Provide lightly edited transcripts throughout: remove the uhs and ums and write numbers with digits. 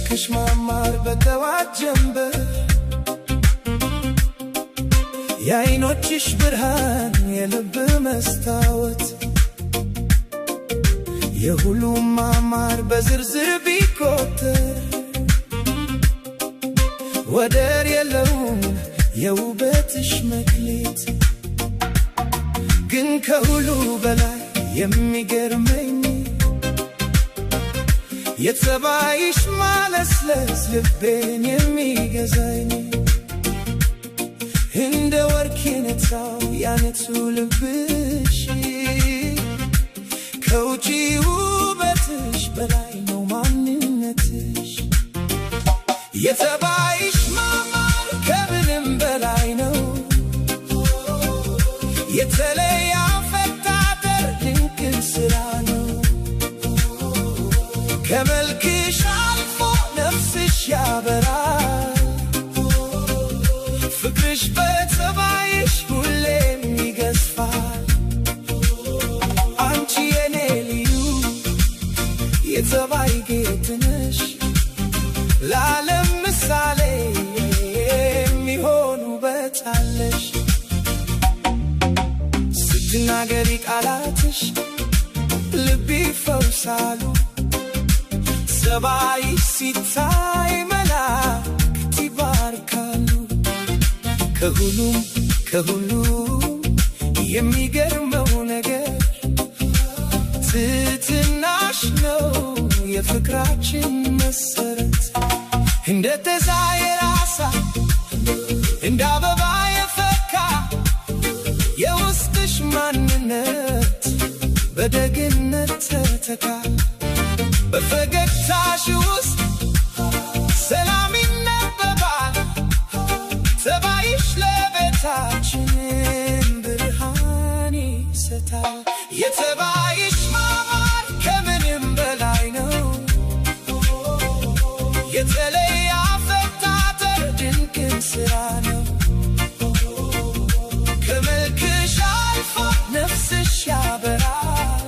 የመልክሽ ማማር በጠዋት ጀንበር የዓይኖችሽ ብርሃን የልብ መስታወት የሁሉም ማማር በዝርዝር ቢቆጠር ወደር የለውም የውበትሽ መክሊት ግን ከሁሉ በላይ የሚገርመኝ የጸባይሽ ማለስለስ ልቤን የሚገዛኝ እንደ ወርቅ የነጣው ያነቱ ልብሽ ከውጪ ውበትሽ በላይ ነው ማንነትሽ የጸባይሽ ማማር ከምንም በላይ ነው የተለየ አፈጣጠር ድንቅ ስራ ነው ከመልክሽ አልፎ ነፍስሽ ያበራል ፍቅርሽ በጸባይሽ ሁሌም ይገዝፋል አንቺ የኔ ልዩ የጸባይ ጌጥ ነሽ ለዓለም ምሳሌ የሚሆን ውበት አለሽ ስትናገሪ ቃላትሽ ልብ ይፈውሳሉ ጸባይሽ ሲታይ መላእክት ይባርካሉ ከሁሉም የሚገርመው ነገር ትሕትናሽ ነው የፍቅራችን መሰረት እንደ ተዛየረ ዓሣ እንደ አበባ የፈካ የውስጥሽ ማንነት በደግነት ተተካ በፈገግታሽ ውስጥ ሰላም ይነበባል ጸባይሽ ለቤታችን ብርሃን ይሰጣል የጸባይሽ ማማር ከምንም በላይ ነው የተለየ አፈጣጠር ድንቅ ስራ ነው ከመልክሽ አልፎ ነፍስሽ ያበራል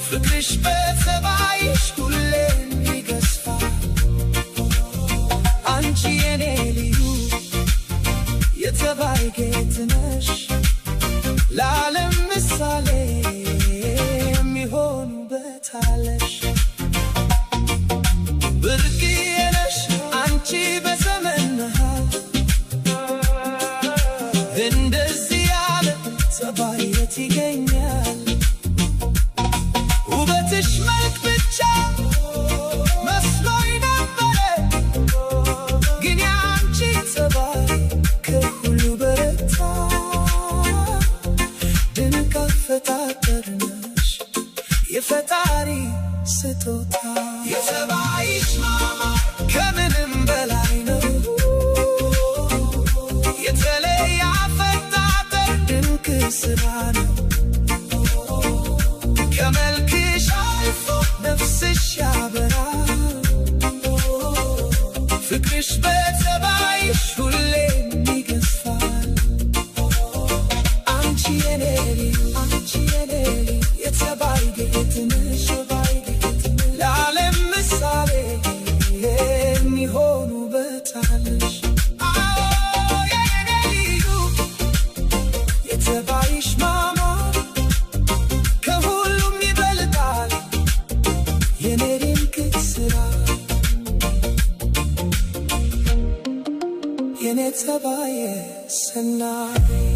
ፍቅርሽ በጸባይሽ ሁሌም ይገዝፋል አንቺ የኔ ልዩ የጸባይ ጌጥ ነሽ ለዓለም ምሳሌ የሚሆን ውበት አለሽ ብርቅዬ ነሽ አንቺ በዘመን መሃል እንደዚህ ያለ ጸባይ የት ይገኛል ውበትሽ መልክ ብቻ መስሎኝ ነበረ ግን ያንቺ ጸባይ ከሁሉ በረታ ድንቅ አፈጣጠር ነሽ የፈጣሪ ስጦታ የጸባይሽ ማማር ከምንም በላይ ነው የተለየ አፈጣጠር ድንቅ ስራ ነው ከመልክሽ አልፎ ነፍስሽ ያበራል ፍቅርሽ በጸባይሽ ሁሌም ይገዝፋል አንቺ የኔ ልዩ የጸባይ ጌጥ ነሽ ለዓለም ምሳሌ የሚሆን ውበት አለሽ የኔ ልዩ የጸባይሽ ማማር ከሁሉም ይበልጣል የኔ ድንቅ ስራ የኔ ጸባይ ሰናይ